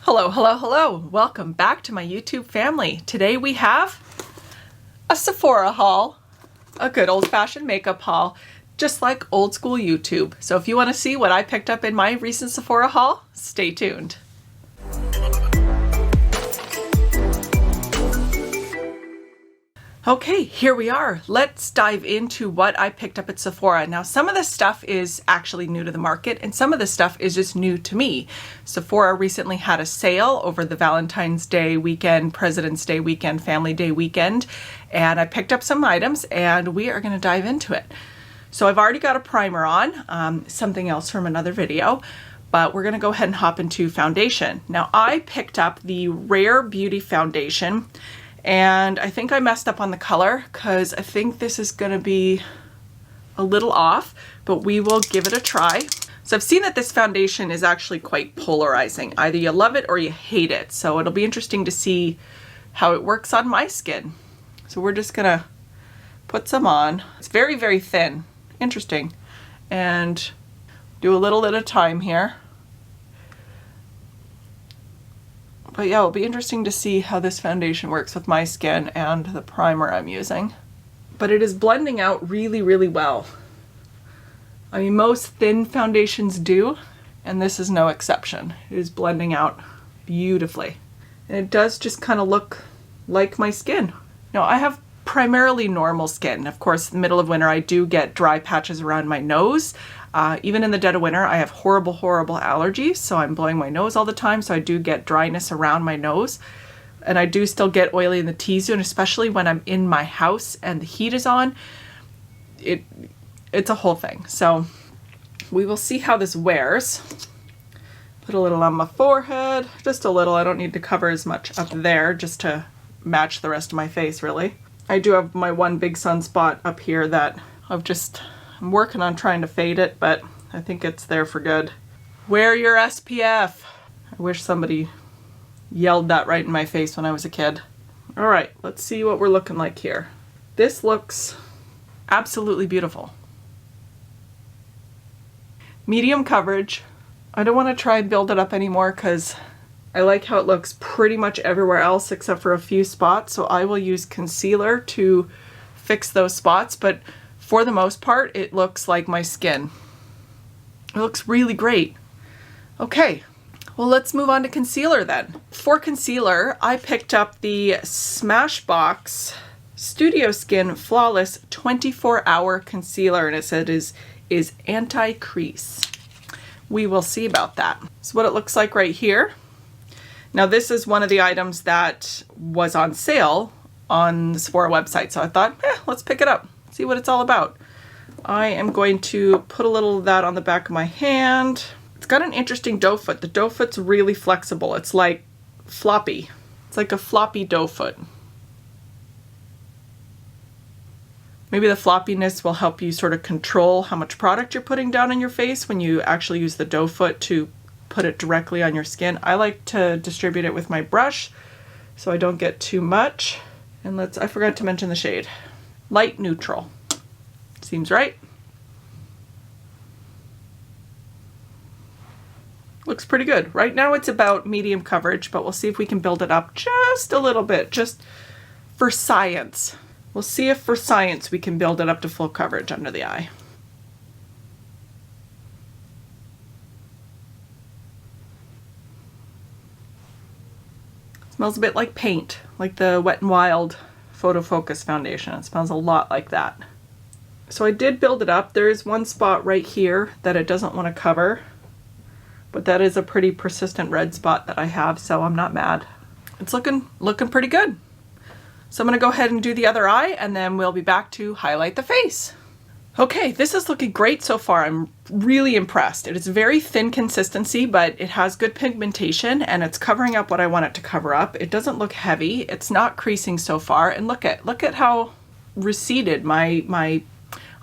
Hello, hello, hello. Welcome back to my YouTube family. Today we have a Sephora haul, a good old-fashioned makeup haul, just like old school YouTube. So if you want to see what I picked up in my recent Sephora haul, stay tuned. Okay, here we are. Let's dive into what I picked up at Sephora. Now, some of this stuff is actually new to the market and some of this stuff is just new to me. Sephora recently had a sale over the Valentine's Day weekend, President's Day weekend, Family Day weekend, and I picked up some items and we are gonna dive into it. So I've already got a primer on, something else from another video, but we're gonna go ahead and hop into foundation. Now, I picked up the Rare Beauty Foundation, and I think I messed up on the color because I think this is going to be a little off, but we will give it a try. So I've seen that this foundation is actually quite polarizing. Either you love it or you hate it. So it'll be interesting to see how it works on my skin. So we're just going to put some on. It's very, very thin. Interesting. And do a little at a time here. But yeah, it'll be interesting to see how this foundation works with my skin and the primer I'm using. But it is blending out really, really well. I mean, most thin foundations do, and this is no exception. It is blending out beautifully. And it does just kind of look like my skin. Now, I have primarily normal skin. Of course, in the middle of winter, I do get dry patches around my nose. Even in the dead of winter, I have horrible, horrible allergies, so I'm blowing my nose all the time, so I do get dryness around my nose. And I do still get oily in the T-zone, especially when I'm in my house and the heat is on. It's a whole thing. So we will see how this wears. Put a little on my forehead, just a little. I don't need to cover as much up there just to match the rest of my face, really. I do have my one big sunspot up here that I'm working on trying to fade it, but I think it's there for good. Wear your SPF. I wish somebody yelled that right in my face when I was a kid. All right, let's see what we're looking like here. This looks absolutely beautiful. Medium coverage. I don't want to try and build it up anymore because I like how it looks pretty much everywhere else except for a few spots, so I will use concealer to fix those spots, but for the most part, it looks like my skin. It looks really great. Okay, well, let's move on to concealer then. For concealer, I picked up the Smashbox Studio Skin Flawless 24-Hour Concealer, and it said is anti-crease. We will see about that. So what it looks like right here. Now, this is one of the items that was on sale on the Sephora website, so I thought, let's pick it up. See what it's all about. I am going to put a little of that on the back of my hand. It's got an interesting doe foot. The doe foot's really flexible. It's like floppy. It's like a floppy doe foot. Maybe the floppiness will help you sort of control how much product you're putting down on your face when you actually use the doe foot to put it directly on your skin. I like to distribute it with my brush so I don't get too much. And I forgot to mention the shade. Light neutral. Seems right. Looks pretty good. Right now it's about medium coverage, but we'll see if we can build it up just a little bit, just for science. We'll see if for science we can build it up to full coverage under the eye. Smells a bit like paint, like the Wet n Wild Photo Focus foundation. It smells a lot like that. So I did build it up. There is one spot right here that it doesn't want to cover, but that is a pretty persistent red spot that I have, so I'm not mad. It's looking pretty good. So I'm going to go ahead and do the other eye, and then we'll be back to highlight the face. Okay, this is looking great so far. I'm really impressed. It is very thin consistency, but it has good pigmentation and it's covering up what I want it to cover up. It doesn't look heavy. It's not creasing so far. And look at how receded my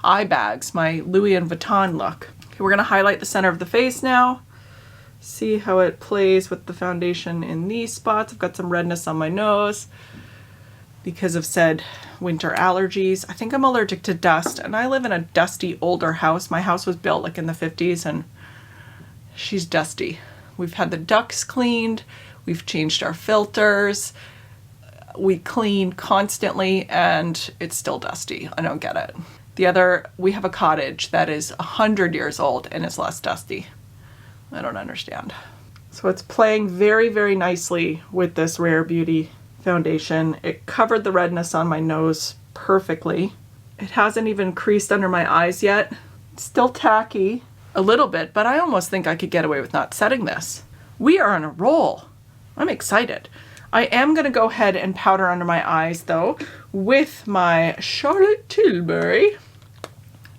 eye bags, my Louis Vuitton look. Okay, we're gonna highlight the center of the face now. See how it plays with the foundation in these spots. I've got some redness on my nose because of said winter allergies. I think I'm allergic to dust, and I live in a dusty older house. My house was built like in the 50s and she's dusty. We've had the ducts cleaned. We've changed our filters. We clean constantly and it's still dusty. I don't get it. We have a cottage that is 100 years old and it's less dusty. I don't understand. So it's playing very, very nicely with this Rare Beauty foundation. It covered the redness on my nose perfectly. It hasn't even creased under my eyes yet. It's still tacky a little bit, but I almost think I could get away with not setting this. We are on a roll. I'm excited. I am going to go ahead and powder under my eyes though with my Charlotte Tilbury.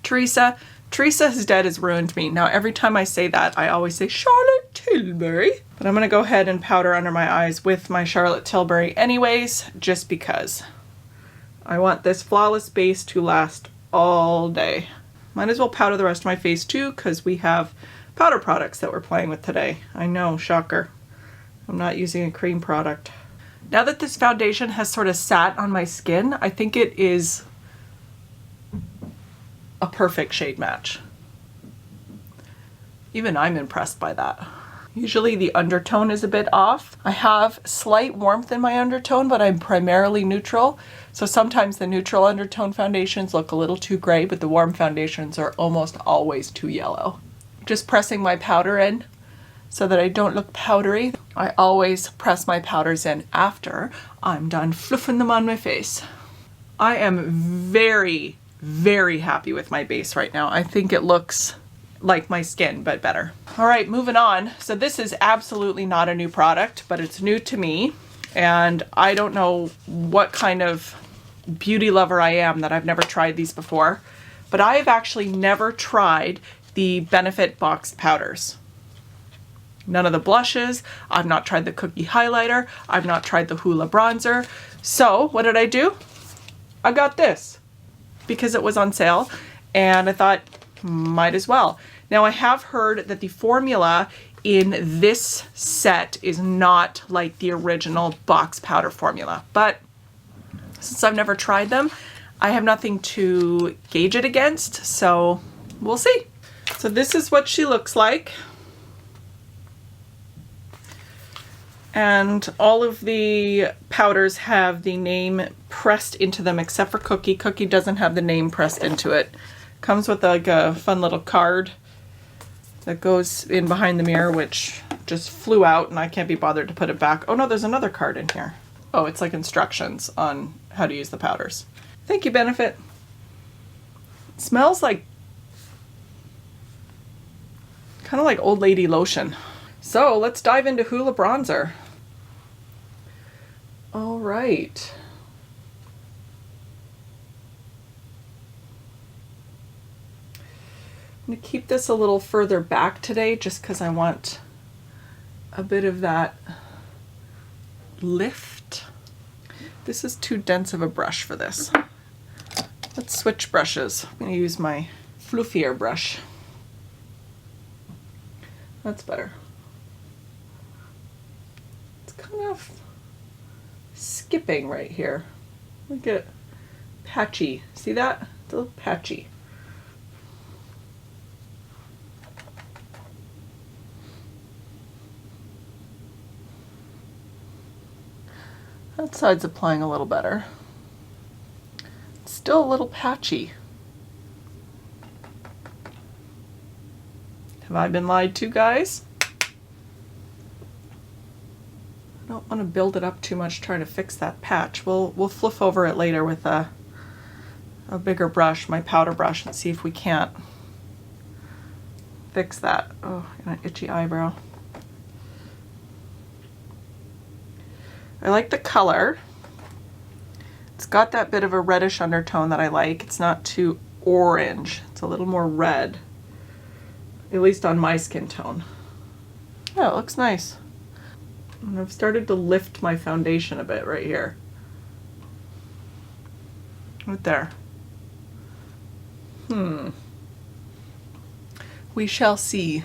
Teresa is dead has ruined me. Now every time I say that, I always say Charlotte Tilbury. But I'm going to go ahead and powder under my eyes with my Charlotte Tilbury anyways, just because. I want this flawless base to last all day. Might as well powder the rest of my face too, because we have powder products that we're playing with today. I know, shocker. I'm not using a cream product. Now that this foundation has sort of sat on my skin, I think it is a perfect shade match. Even I'm impressed by that. Usually the undertone is a bit off. I have slight warmth in my undertone, but I'm primarily neutral. So sometimes the neutral undertone foundations look a little too gray, but the warm foundations are almost always too yellow. Just pressing my powder in so that I don't look powdery. I always press my powders in after I'm done fluffing them on my face. I am very, very happy with my base right now. I think it looks like my skin, but better. All right, moving on. So this is absolutely not a new product, but it's new to me. And I don't know what kind of beauty lover I am that I've never tried these before, but I've actually never tried the Benefit boxed powders. None of the blushes. I've not tried the cookie highlighter. I've not tried the Hoola bronzer. So what did I do? I got this because it was on sale and I thought might as well. Now I have heard that the formula in this set is not like the original box powder formula, but since I've never tried them, I have nothing to gauge it against, so we'll see. So this is what she looks like. And all of the powders have the name pressed into them except for Cookie. Cookie doesn't have the name pressed into it. Comes with like a fun little card that goes in behind the mirror, which just flew out and I can't be bothered to put it back. Oh no, there's another card in here. Oh, it's like instructions on how to use the powders. Thank you, Benefit. It smells like kind of like old lady lotion. So let's dive into Hoola bronzer. All right. I'm going to keep this a little further back today just because I want a bit of that lift. This is too dense of a brush for this. Let's switch brushes. I'm going to use my fluffier brush. That's better. It's kind of skipping right here. Look at patchy. See that? It's a little patchy. That side's applying a little better. It's still a little patchy. Have I been lied to, guys? I don't want to build it up too much trying to fix that patch. We'll fluff over it later with a bigger brush, my powder brush, and see if we can't fix that. Oh, I got an itchy eyebrow. I like the color. It's got that bit of a reddish undertone that I like. It's not too orange. It's a little more red, at least on my skin tone. Yeah, it looks nice. And I've started to lift my foundation a bit right here. Right there. We shall see.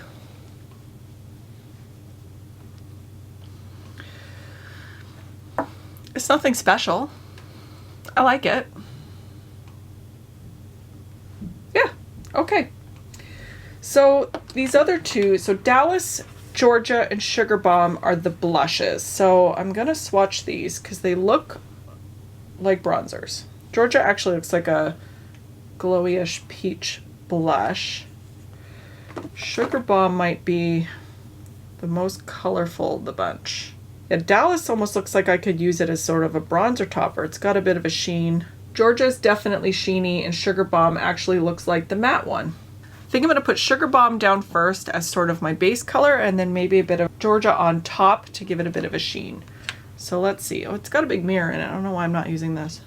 It's nothing special. I like it. Yeah, okay. So these other two, so Dallas Georgia and Sugar Bomb are the blushes. So I'm gonna swatch these because they look like bronzers. Georgia actually looks like a glowy-ish peach blush. Sugar Bomb might be the most colorful of the bunch. Yeah, Dallas almost looks like I could use it as sort of a bronzer topper. It's got a bit of a sheen. Georgia's definitely sheeny, and Sugar Bomb actually looks like the matte one. I think I'm going to put Sugar Bomb down first as sort of my base color, and then maybe a bit of Georgia on top to give it a bit of a sheen. So let's see. Oh, it's got a big mirror in it. I don't know why I'm not using this.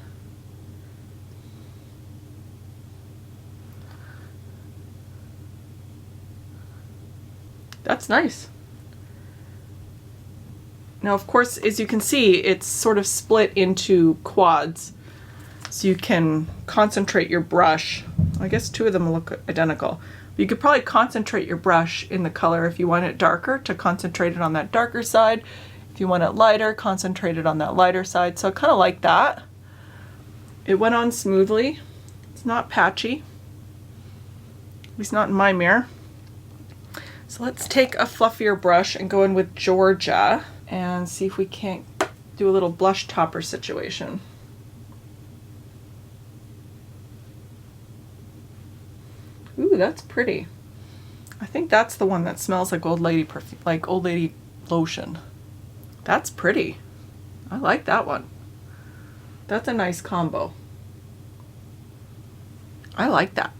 That's nice. Now, of course, as you can see, it's sort of split into quads. So you can concentrate your brush. I guess two of them look identical. You could probably concentrate your brush in the color if you want it darker, to concentrate it on that darker side. If you want it lighter, concentrate it on that lighter side. So kind of like that. It went on smoothly. It's not patchy. At least not in my mirror. So let's take a fluffier brush and go in with Georgia and see if we can't do a little blush topper situation. Ooh, that's pretty. I think that's the one that smells like old lady perfume, like old lady lotion. That's pretty. I like that one. That's a nice combo. I like that.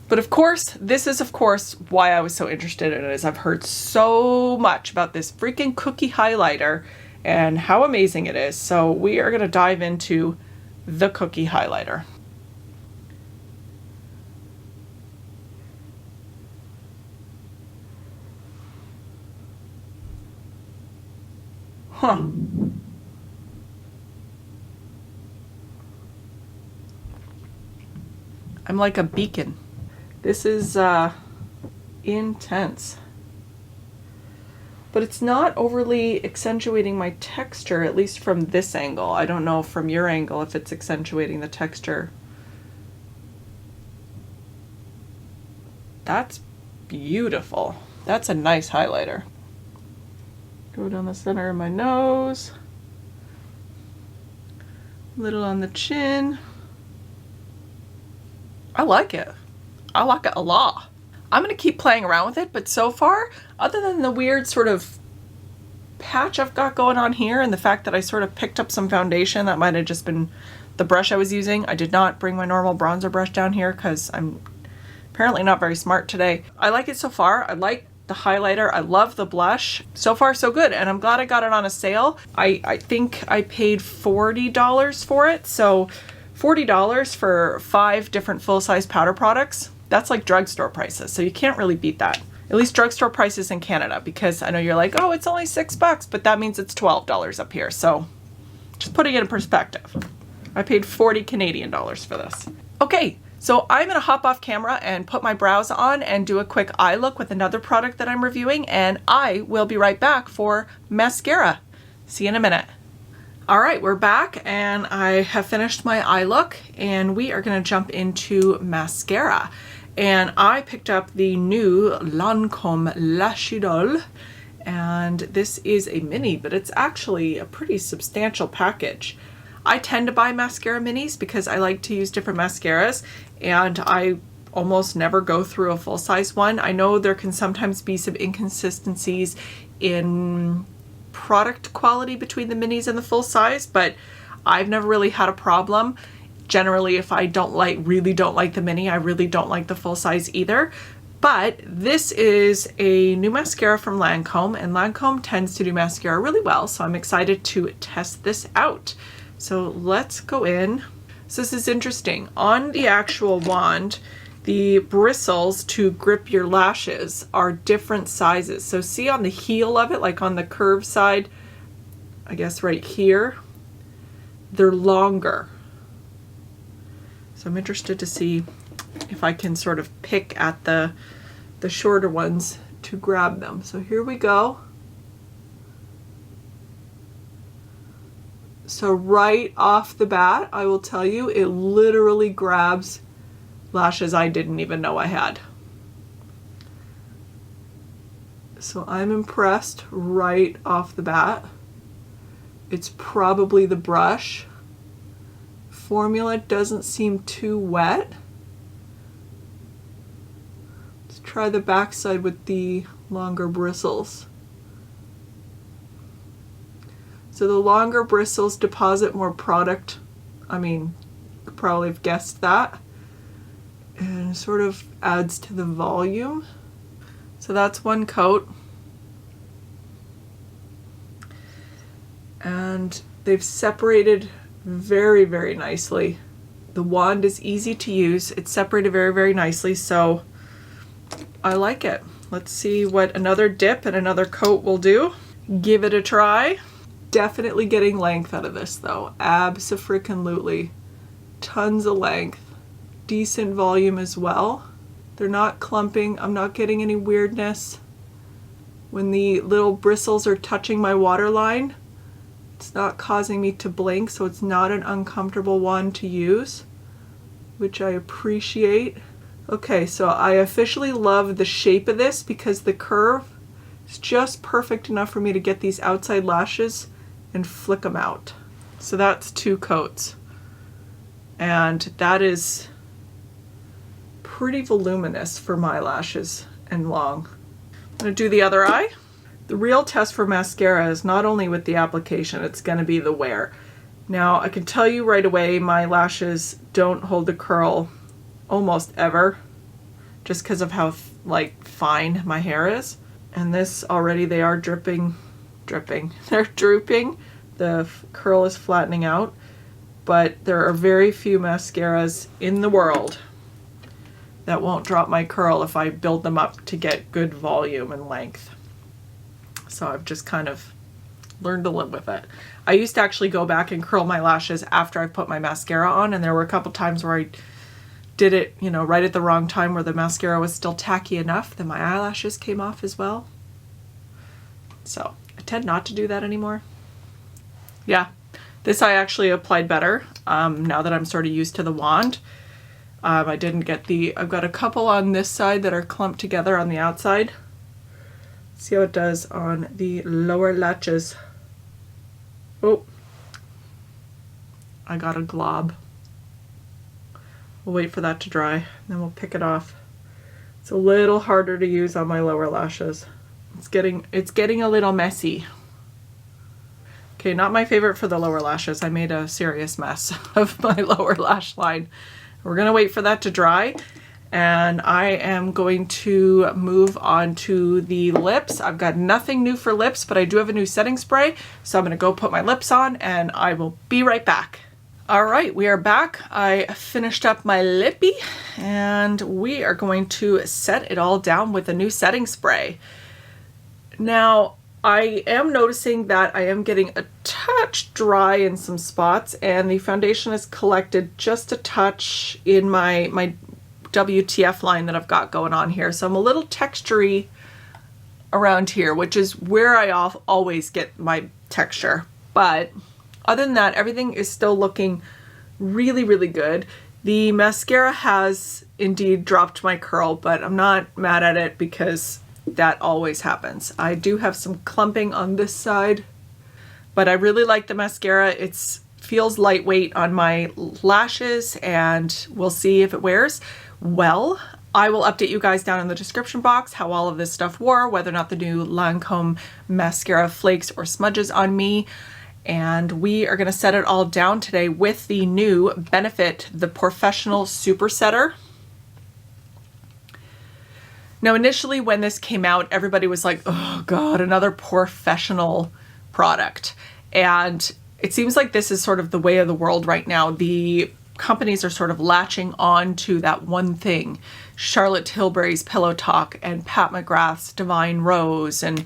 But of course, this is of course why I was so interested in it, is I've heard so much about this freaking cookie highlighter and how amazing it is. So we are gonna dive into the cookie highlighter. Huh. I'm like a beacon. This is intense. But it's not overly accentuating my texture, at least from this angle. I don't know from your angle if it's accentuating the texture. That's beautiful. That's a nice highlighter. Go down the center of my nose. A little on the chin. I like it. I like it a lot. I'm gonna keep playing around with it, but so far, other than the weird sort of patch I've got going on here and the fact that I sort of picked up some foundation, that might have just been the brush I was using. I did not bring my normal bronzer brush down here because I'm apparently not very smart today. I like it so far. I like the highlighter. I love the blush. So far, so good. And I'm glad I got it on a sale. I think I paid $40 for it. So $40 for 5 different full-size powder products. That's like drugstore prices. So you can't really beat that. At least drugstore prices in Canada, because I know you're like, oh, it's only $6, but that means it's $12 up here. So just putting it in perspective. I paid 40 Canadian dollars for this. Okay, so I'm gonna hop off camera and put my brows on and do a quick eye look with another product that I'm reviewing, and I will be right back for mascara. See you in a minute. All right, we're back and I have finished my eye look, and we are gonna jump into mascara. And I picked up the new Lancome Lash Idole, and this is a mini, but it's actually a pretty substantial package. I tend to buy mascara minis because I like to use different mascaras, and I almost never go through a full-size one. I know there can sometimes be some inconsistencies in product quality between the minis and the full size, but I've never really had a problem. Generally, if I really don't like the mini, I really don't like the full size either. But this is a new mascara from Lancome, and Lancome tends to do mascara really well, so I'm excited to test this out. So let's go in. So this is interesting. On the actual wand, the bristles to grip your lashes are different sizes. So see on the heel of it, like on the curved side, I guess right here, they're longer. So I'm interested to see if I can sort of pick at the shorter ones to grab them. So here we go. So right off the bat, I will tell you, it literally grabs lashes I didn't even know I had. So I'm impressed right off the bat. It's probably the brush. Formula doesn't seem too wet. Let's try the backside with the longer bristles. So the longer bristles deposit more product. I mean, you could probably have guessed that. And sort of adds to the volume. So that's one coat. And they've separated very, very nicely. The wand is easy to use. It's separated very, very nicely, so I like it. Let's see what another dip and another coat will do. Give it a try. Definitely getting length out of this though. Abso-freaking-lutely. Tons of length. Decent volume as well. They're not clumping. I'm not getting any weirdness. When the little bristles are touching my waterline, it's not causing me to blink, so it's not an uncomfortable wand to use, which I appreciate. Okay, so I officially love the shape of this because the curve is just perfect enough for me to get these outside lashes and flick them out. So that's 2 coats. And that is pretty voluminous for my lashes and long. I'm gonna do the other eye. The real test for mascara is not only with the application, it's gonna be the wear. Now, I can tell you right away, my lashes don't hold the curl almost ever, just because of how like fine my hair is. And this already, they are dripping. They're drooping. The curl is flattening out, but there are very few mascaras in the world that won't drop my curl if I build them up to get good volume and length. So I've just kind of learned to live with it. I used to actually go back and curl my lashes after I put my mascara on, and there were a couple times where I did it, you know, right at the wrong time where the mascara was still tacky enough that my eyelashes came off as well. So I tend not to do that anymore. Yeah, this I actually applied better now that I'm sort of used to the wand. I didn't get I've got a couple on this side that are clumped together on the outside. See how it does on the lower lashes. Oh, I got a glob. We'll wait for that to dry, then we'll pick it off. It's a little harder to use on my lower lashes. It's getting a little messy. Okay, not my favorite for the lower lashes. I made a serious mess of my lower lash line. We're gonna wait for that to dry, and I am going to move on to the lips. I've got nothing new for lips, but I do have a new setting spray, so I'm gonna go put my lips on and I will be right back. All right, we are back. I finished up my lippy and we are going to set it all down with a new setting spray. Now, I am noticing that I am getting a touch dry in some spots, and the foundation is collected just a touch in my WTF line that I've got going on here. So I'm a little textury around here, which is where I always get my texture. But other than that, everything is still looking really, really good. The mascara has indeed dropped my curl, but I'm not mad at it because that always happens. I do have some clumping on this side, but I really like the mascara. It feels lightweight on my lashes, and we'll see if it wears well. I will update you guys down in the description box how all of this stuff wore, whether or not the new Lancome mascara flakes or smudges on me. And we are going to set it all down today with the new Benefit, the Professional Super Setter. Now, initially when this came out, everybody was like, oh God, another professional product. And it seems like this is sort of the way of the world right now. The companies are sort of latching on to that one thing. Charlotte Tilbury's Pillow Talk and Pat McGrath's Divine Rose and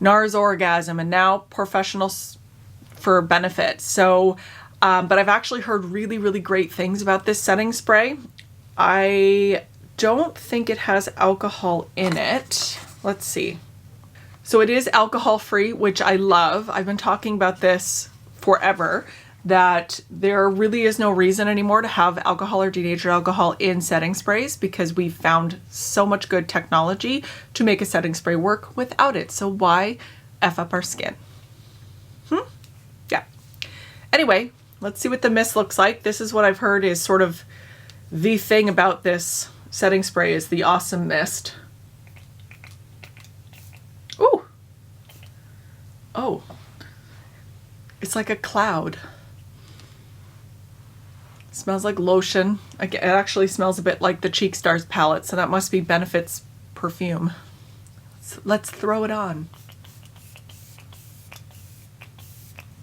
NARS Orgasm, and now Professionals for Benefit. So, but I've actually heard really, really great things about this setting spray. I don't think it has alcohol in it. Let's see. So it is alcohol free, which I love. I've been talking about this forever. that there really is no reason anymore to have alcohol or denatured alcohol in setting sprays because we found so much good technology to make a setting spray work without it. So why F up our skin? Yeah. Anyway, let's see what the mist looks like. This is what I've heard is sort of the thing about this setting spray is the awesome mist. Ooh. Oh. It's like a cloud. It smells like lotion. It actually smells a bit like the Cheek Stars palette, so that must be Benefit's perfume. So let's throw it on.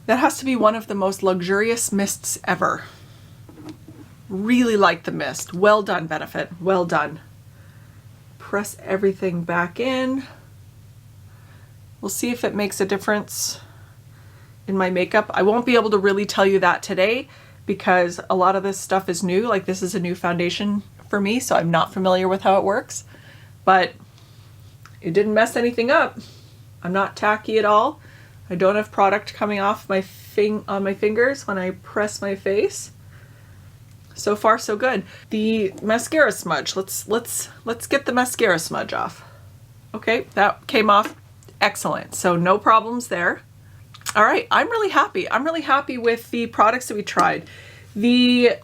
That has to be one of the most luxurious mists ever. Really like the mist. Well done, Benefit. Well done. Press everything back in. We'll see if it makes a difference in my makeup. I won't be able to really tell you that today because a lot of this stuff is new. Like this is a new foundation for me, so I'm not familiar with how it works, but it didn't mess anything up. I'm not tacky at all. I don't have product coming off my on my fingers when I press my face. So far so good. The mascara smudge. Let's get the mascara smudge off. Okay, that came off excellent. So no problems there. All right, I'm really happy. I'm really happy with the products that we tried. The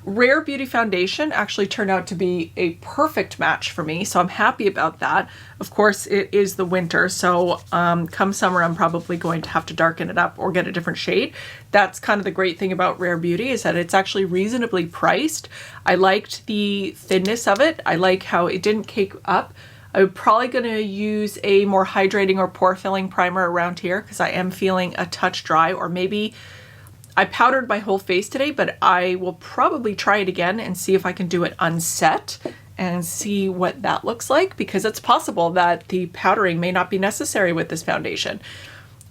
Rare Beauty foundation actually turned out to be a perfect match for me, so I'm happy about that. Of course, it is the winter, so come summer, I'm probably going to have to darken it up or get a different shade. That's kind of the great thing about Rare Beauty is that it's actually reasonably priced. I liked the thinness of it. I like how it didn't cake up. I'm probably going to use a more hydrating or pore filling primer around here because I am feeling a touch dry, or maybe I powdered my whole face today, but I will probably try it again and see if I can do it unset and see what that looks like, because it's possible that the powdering may not be necessary with this foundation.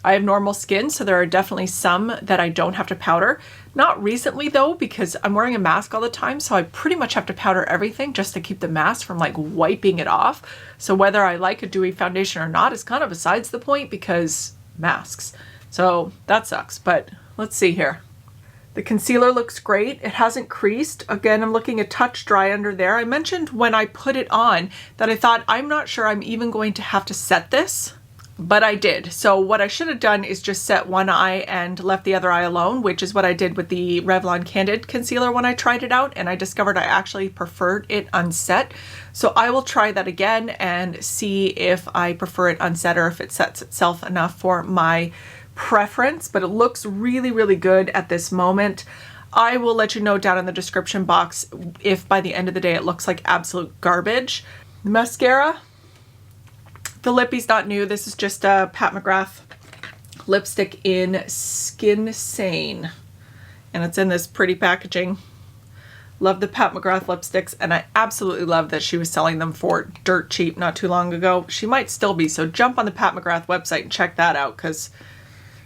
I have normal skin, so there are definitely some that I don't have to powder. Not recently though, because I'm wearing a mask all the time, so I pretty much have to powder everything just to keep the mask from like wiping it off. So whether I like a dewy foundation or not is kind of besides the point because masks. So that sucks, but let's see here. The concealer looks great. It hasn't creased. Again, I'm looking a touch dry under there. I mentioned when I put it on that I thought I'm not sure I'm even going to have to set this, but I did. So what I should have done is just set one eye and left the other eye alone, which is what I did with the Revlon Candid concealer when I tried it out, and I discovered I actually preferred it unset. So I will try that again and see if I prefer it unset or if it sets itself enough for my preference, but it looks really, really good at this moment. I will let you know down in the description box if by the end of the day it looks like absolute garbage. Mascara. The lippy's not new. This is just a Pat McGrath lipstick in Skin Sane, and it's in this pretty packaging. Love the Pat McGrath lipsticks, and I absolutely love that she was selling them for dirt cheap not too long ago. She might still be, so jump on the Pat McGrath website and check that out because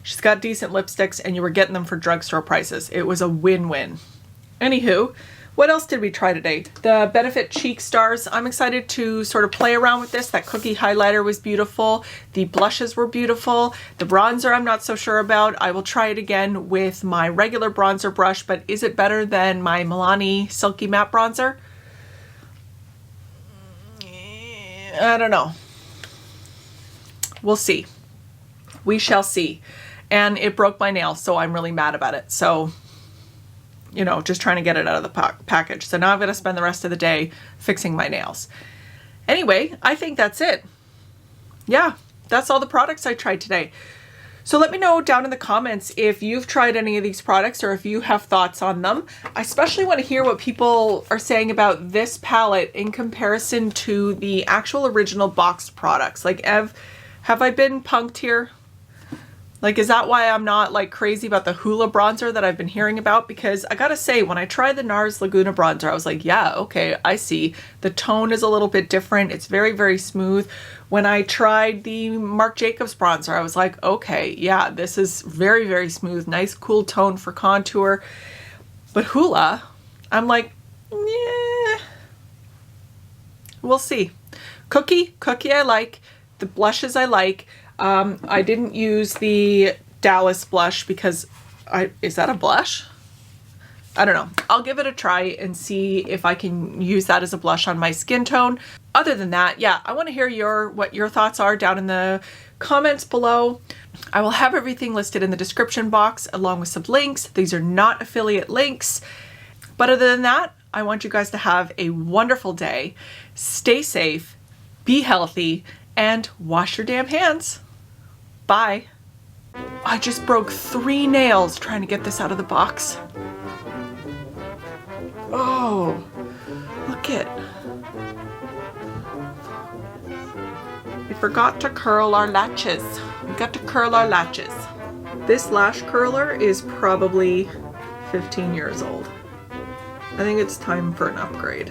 she's got decent lipsticks and you were getting them for drugstore prices. It was a win-win. Anywho, what else did we try today? The Benefit Cheek Stars. I'm excited to sort of play around with this. That cookie highlighter was beautiful. The blushes were beautiful. The bronzer I'm not so sure about. I will try it again with my regular bronzer brush, but is it better than my Milani Silky Matte Bronzer? I don't know. We'll see. We shall see. And it broke my nail, so I'm really mad about it. So, you know, just trying to get it out of the package. So now I'm going to spend the rest of the day fixing my nails. Anyway, I think that's it. Yeah, that's all the products I tried today. So let me know down in the comments if you've tried any of these products or if you have thoughts on them. I especially want to hear what people are saying about this palette in comparison to the actual original boxed products. Like, Ev, have I been punked here? Like, is that why I'm not like crazy about the Hoola bronzer that I've been hearing about? Because I gotta say, when I tried the NARS Laguna bronzer, I was like, yeah, okay, I see. The tone is a little bit different. It's very, very smooth. When I tried the Marc Jacobs bronzer, I was like, okay, yeah, this is very, very smooth. Nice, cool tone for contour. But Hoola, I'm like, yeah, we'll see. Cookie I like. The blushes I like. I didn't use the Dallas blush because Is that a blush? I don't know. I'll give it a try and see if I can use that as a blush on my skin tone. Other than that, yeah, I want to hear what your thoughts are down in the comments below. I will have everything listed in the description box along with some links. These are not affiliate links. But other than that, I want you guys to have a wonderful day. Stay safe, be healthy, and wash your damn hands. Bye. I just broke 3 nails trying to get this out of the box. Oh, look it. We forgot to curl our lashes. We got to curl our lashes. This lash curler is probably 15 years old. I think it's time for an upgrade.